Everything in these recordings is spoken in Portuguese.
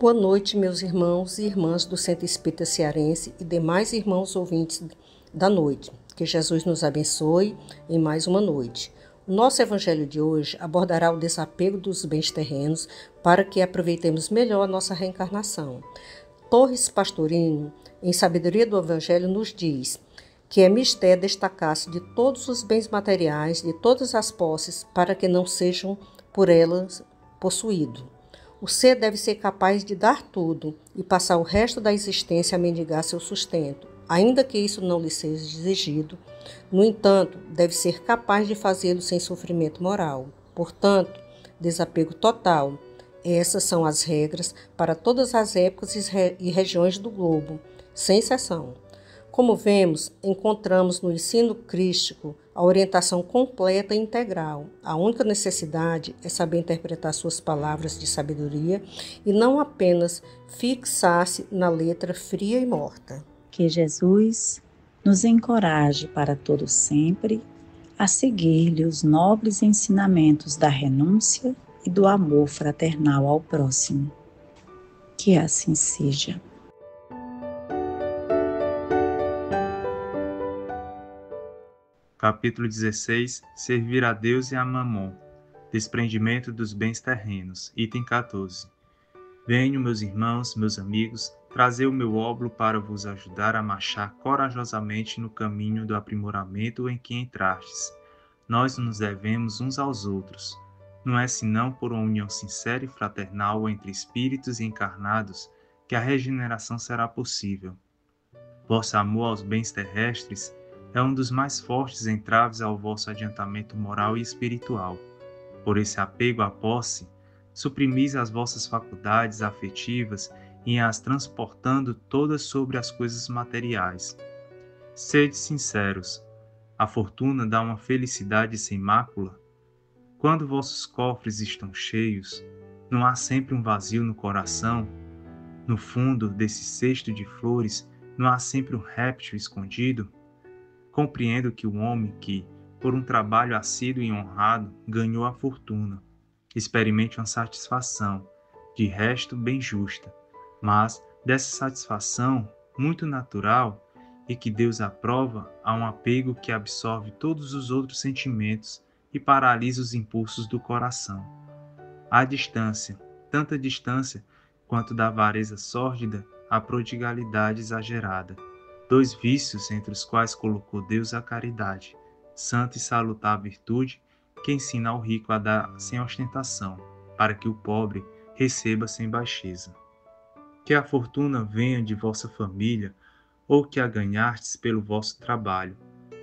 Boa noite, meus irmãos e irmãs do Centro Espírita Cearense e demais irmãos ouvintes da noite. Que Jesus nos abençoe em mais uma noite. O nosso evangelho de hoje abordará o desapego dos bens terrenos para que aproveitemos melhor a nossa reencarnação. Torres Pastorino, em Sabedoria do Evangelho, nos diz que é mister destacar-se de todos os bens materiais, de todas as posses, para que não sejam por elas possuídos. O ser deve ser capaz de dar tudo e passar o resto da existência a mendigar seu sustento, ainda que isso não lhe seja exigido. No entanto, deve ser capaz de fazê-lo sem sofrimento moral. Portanto, desapego total. Essas são as regras para todas as épocas e regiões do globo, sem exceção. Como vemos, encontramos no ensino crístico a orientação completa e integral. A única necessidade é saber interpretar suas palavras de sabedoria e não apenas fixar-se na letra fria e morta. Que Jesus nos encoraje para todo sempre a seguir-lhe os nobres ensinamentos da renúncia e do amor fraternal ao próximo. Que assim seja. Capítulo 16. Servir a Deus e a Mamon. Desprendimento dos bens terrenos. Item 14. Venho, meus irmãos, meus amigos, trazer o meu óbolo para vos ajudar a marchar corajosamente no caminho do aprimoramento em que entrastes. Nós nos devemos uns aos outros. Não é senão por uma união sincera e fraternal entre espíritos encarnados que a regeneração será possível. Vosso amor aos bens terrestres é um dos mais fortes entraves ao vosso adiantamento moral e espiritual. Por esse apego à posse, suprimis as vossas faculdades afetivas e as transportando todas sobre as coisas materiais. Sede sinceros, a fortuna dá uma felicidade sem mácula? Quando vossos cofres estão cheios, não há sempre um vazio no coração? No fundo desse cesto de flores, não há sempre um réptil escondido? Compreendo que o homem que, por um trabalho assíduo e honrado, ganhou a fortuna, experimente uma satisfação, de resto bem justa, mas dessa satisfação, muito natural, e que Deus aprova, há um apego que absorve todos os outros sentimentos e paralisa os impulsos do coração. Há distância, tanta distância quanto da avareza sórdida à prodigalidade exagerada. Dois vícios entre os quais colocou Deus a caridade, santa e salutar virtude, que ensina ao rico a dar sem ostentação, para que o pobre receba sem baixeza. Que a fortuna venha de vossa família, ou que a ganhastes pelo vosso trabalho.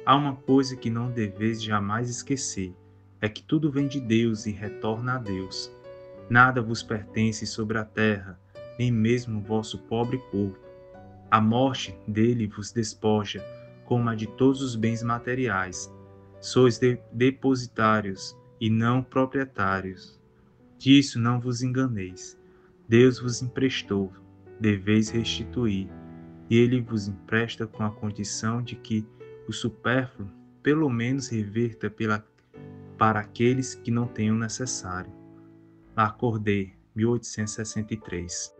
Há uma coisa que não deveis jamais esquecer, é que tudo vem de Deus e retorna a Deus. Nada vos pertence sobre a terra, nem mesmo o vosso pobre corpo. A morte dele vos despoja, como a de todos os bens materiais. Sois depositários e não proprietários. Disso não vos enganeis. Deus vos emprestou, deveis restituir, e ele vos empresta com a condição de que o supérfluo pelo menos reverta para aqueles que não tenham necessário. Lacordaire, 1863.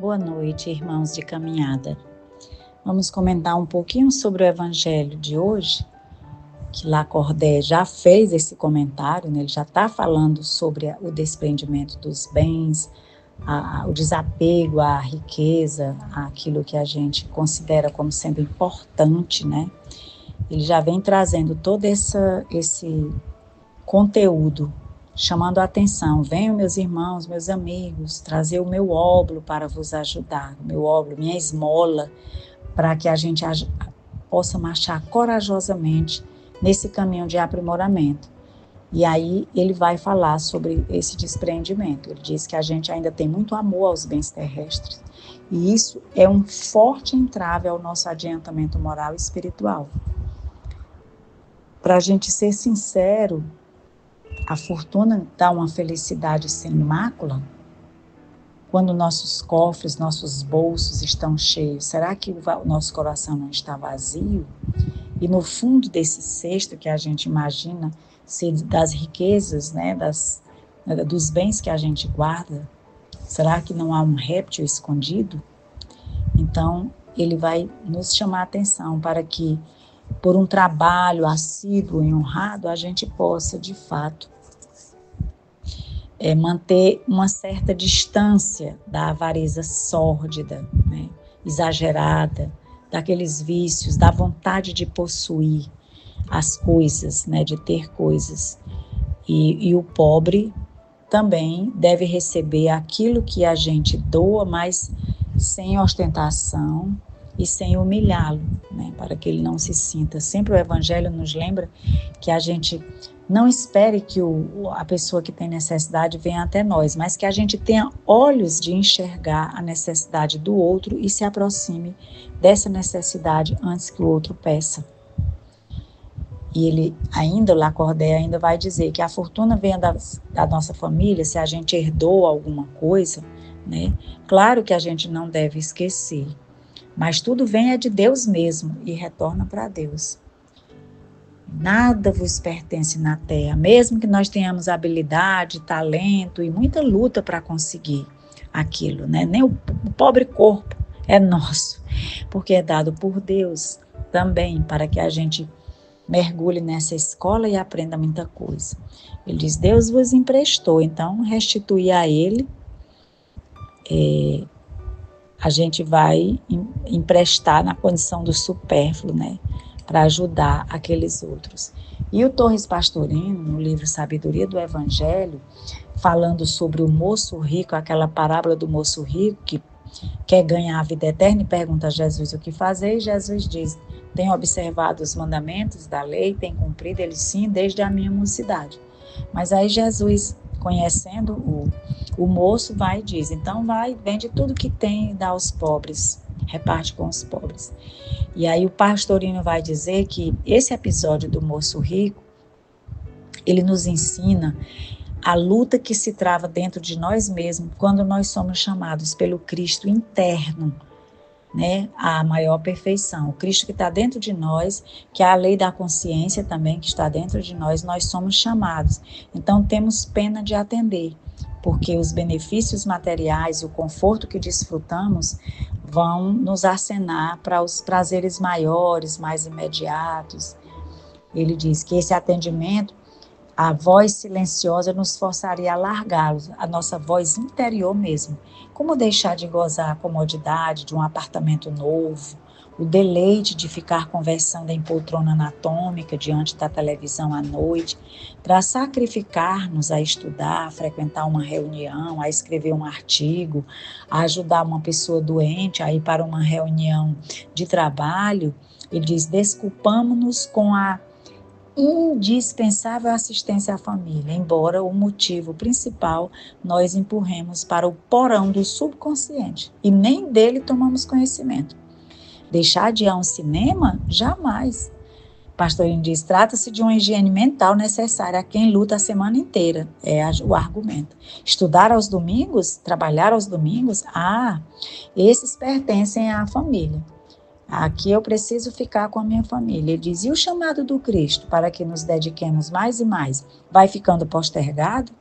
Boa noite, irmãos de caminhada. Vamos comentar um pouquinho sobre o evangelho de hoje, que Lacordaire já fez esse comentário, né? Ele já está falando sobre o desprendimento dos bens, o desapego à riqueza, àquilo que a gente considera como sendo importante, né? Ele já vem trazendo todo esse conteúdo, chamando a atenção. Venham, meus irmãos, meus amigos, trazer o meu óbolo para vos ajudar, o meu óbolo, minha esmola, para que a gente possa marchar corajosamente nesse caminho de aprimoramento. E aí ele vai falar sobre esse desprendimento. Ele diz que a gente ainda tem muito amor aos bens terrestres, e isso é um forte entrave ao nosso adiantamento moral e espiritual. Para a gente ser sincero, a fortuna dá uma felicidade sem mácula? Quando nossos cofres, nossos bolsos estão cheios, será que o nosso coração não está vazio? E no fundo desse cesto que a gente imagina se das riquezas, né, dos bens que a gente guarda, será que não há um réptil escondido? Então, ele vai nos chamar a atenção para que, por um trabalho assíduo e honrado, a gente possa, de fato, manter uma certa distância da avareza sórdida, né, exagerada, daqueles vícios, da vontade de possuir as coisas, né, de ter coisas. E o pobre também deve receber aquilo que a gente doa, mas sem ostentação e sem humilhá-lo, né, para que ele não se sinta. Sempre o Evangelho nos lembra que a gente não espere que a pessoa que tem necessidade venha até nós, mas que a gente tenha olhos de enxergar a necessidade do outro e se aproxime dessa necessidade antes que o outro peça. E ele ainda, o Lacordaire ainda vai dizer que a fortuna venha da nossa família, se a gente herdou alguma coisa, né? Claro que a gente não deve esquecer, mas tudo vem de Deus mesmo e retorna para Deus. Nada vos pertence na terra, mesmo que nós tenhamos habilidade, talento e muita luta para conseguir aquilo, né? Nem o pobre corpo é nosso, porque é dado por Deus também, para que a gente mergulhe nessa escola e aprenda muita coisa. Ele diz, Deus vos emprestou, então restituir a Ele, a gente vai emprestar na condição do supérfluo, né? Para ajudar aqueles outros. E o Torres Pastorino, no livro Sabedoria do Evangelho, falando sobre o moço rico, aquela parábola do moço rico que quer ganhar a vida eterna e pergunta a Jesus o que fazer, e Jesus diz, tem observado os mandamentos da lei, tem cumprido eles sim, desde a minha mocidade. Mas aí Jesus, conhecendo o moço, vai e diz, então vai, vende tudo que tem e dá aos pobres, reparte com os pobres. E aí o Pastorino vai dizer que esse episódio do moço rico, ele nos ensina a luta que se trava dentro de nós mesmos quando nós somos chamados pelo Cristo interno, né, à maior perfeição. O Cristo que está dentro de nós, que é a lei da consciência também que está dentro de nós, nós somos chamados. Então temos pena de atender, porque os benefícios materiais e o conforto que desfrutamos vão nos acenar para os prazeres maiores, mais imediatos. Ele diz que esse atendimento, a voz silenciosa nos forçaria a largá-los, a nossa voz interior mesmo. Como deixar de gozar a comodidade de um apartamento novo, o deleite de ficar conversando em poltrona anatômica diante da televisão à noite, para sacrificar-nos a estudar, a frequentar uma reunião, a escrever um artigo, a ajudar uma pessoa doente a ir para uma reunião de trabalho. Ele diz, desculpamo-nos com a indispensável assistência à família, embora o motivo principal nós empurremos para o porão do subconsciente e nem dele tomamos conhecimento. Deixar de ir a um cinema? Jamais. Pastorino diz, trata-se de uma higiene mental necessária a quem luta a semana inteira, é o argumento. Estudar aos domingos? Trabalhar aos domingos? Esses pertencem à família. Aqui eu preciso ficar com a minha família. Ele diz, e o chamado do Cristo para que nos dediquemos mais e mais? Vai ficando postergado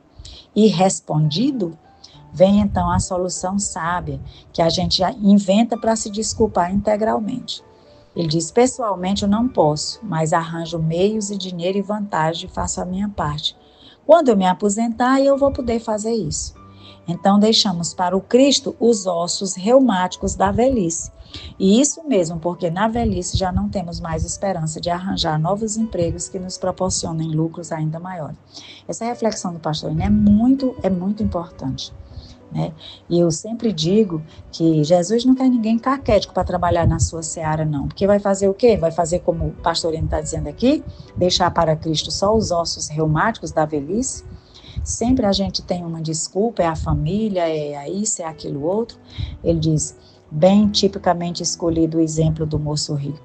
e respondido? Vem então a solução sábia, que a gente inventa para se desculpar integralmente. Ele diz, pessoalmente eu não posso, mas arranjo meios e dinheiro e vantagem e faço a minha parte. Quando eu me aposentar, eu vou poder fazer isso. Então deixamos para o Cristo os ossos reumáticos da velhice. E isso mesmo, porque na velhice já não temos mais esperança de arranjar novos empregos que nos proporcionem lucros ainda maiores. Essa reflexão do Pastorino é muito importante, né? E eu sempre digo que Jesus não quer ninguém caquético para trabalhar na sua seara, não. Porque vai fazer o quê? Vai fazer como o Pastorino está dizendo aqui? Deixar para Cristo só os ossos reumáticos da velhice? Sempre a gente tem uma desculpa, é a família, é isso, é aquilo outro. Ele diz, bem tipicamente escolhido o exemplo do moço rico.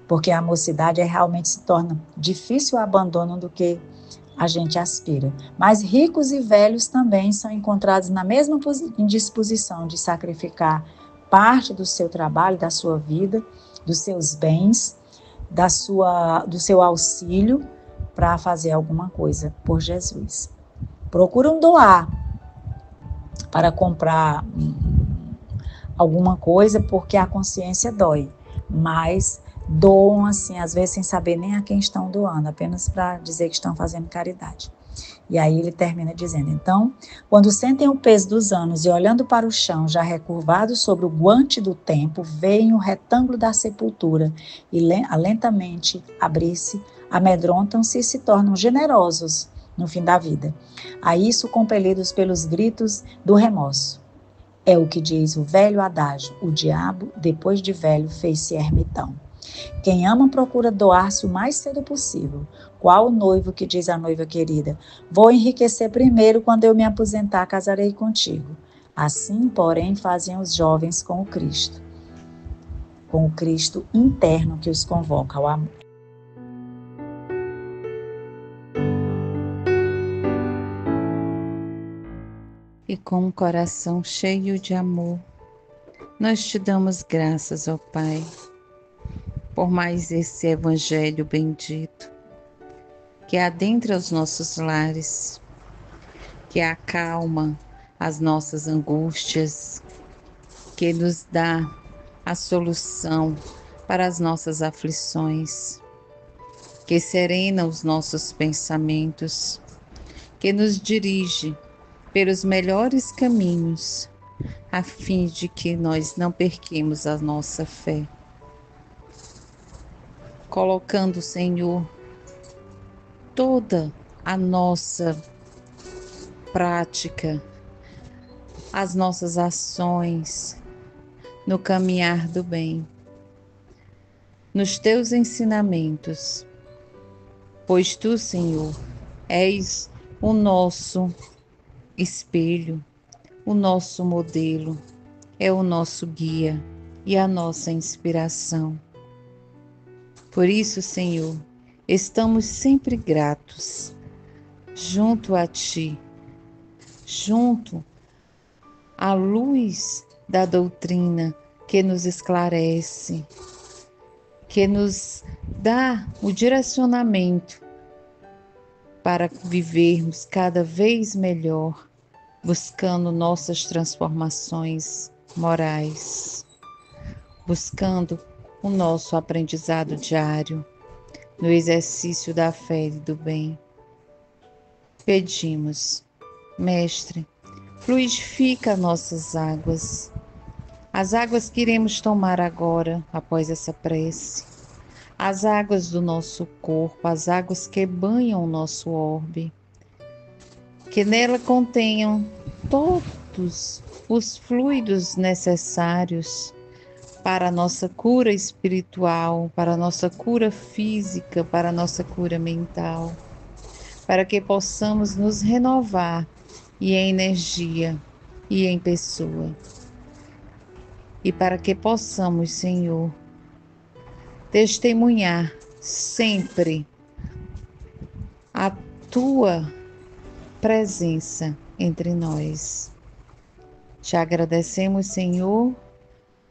Porque a mocidade realmente se torna difícil o abandono do que a gente aspira. Mas ricos e velhos também são encontrados na mesma indisposição de sacrificar parte do seu trabalho, da sua vida, dos seus bens, do seu auxílio, para fazer alguma coisa por Jesus. Procuram doar para comprar alguma coisa porque a consciência dói, mas doam assim, às vezes sem saber nem a quem estão doando, apenas para dizer que estão fazendo caridade. E aí ele termina dizendo: então, quando sentem o peso dos anos e olhando para o chão, já recurvado sobre o guante do tempo, veem o retângulo da sepultura e lentamente abrir-se, amedrontam-se e se tornam generosos no fim da vida. A isso compelidos pelos gritos do remorso. É o que diz o velho adágio: o diabo, depois de velho, fez-se ermitão. Quem ama procura doar-se o mais cedo possível. Qual o noivo que diz à noiva querida: vou enriquecer primeiro, quando eu me aposentar, casarei contigo. Assim, porém, fazem os jovens com o Cristo interno que os convoca ao amor. E com um coração cheio de amor, nós te damos graças, ó Pai, por mais esse Evangelho bendito, que adentra os nossos lares, que acalma as nossas angústias, que nos dá a solução para as nossas aflições, que serena os nossos pensamentos, que nos dirige pelos melhores caminhos, a fim de que nós não perquemos a nossa fé. Colocando, Senhor, toda a nossa prática, as nossas ações no caminhar do bem, nos teus ensinamentos, pois tu, Senhor, és o nosso espelho, o nosso modelo, é o nosso guia e a nossa inspiração. Por isso, Senhor, estamos sempre gratos junto a Ti, junto à luz da doutrina que nos esclarece, que nos dá o direcionamento para vivermos cada vez melhor, buscando nossas transformações morais, buscando o nosso aprendizado diário no exercício da fé e do bem. Pedimos, Mestre, fluidifica nossas águas, as águas que iremos tomar agora, após essa prece, as águas do nosso corpo, as águas que banham o nosso orbe, que nela contenham todos os fluidos necessários para a nossa cura espiritual, para a nossa cura física, para a nossa cura mental, para que possamos nos renovar e em energia e em pessoa. E para que possamos, Senhor, testemunhar sempre a Tua presença entre nós. Te agradecemos, Senhor,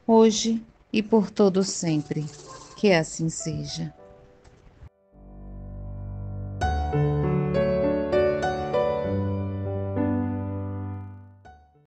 hoje e por todo sempre. Que assim seja.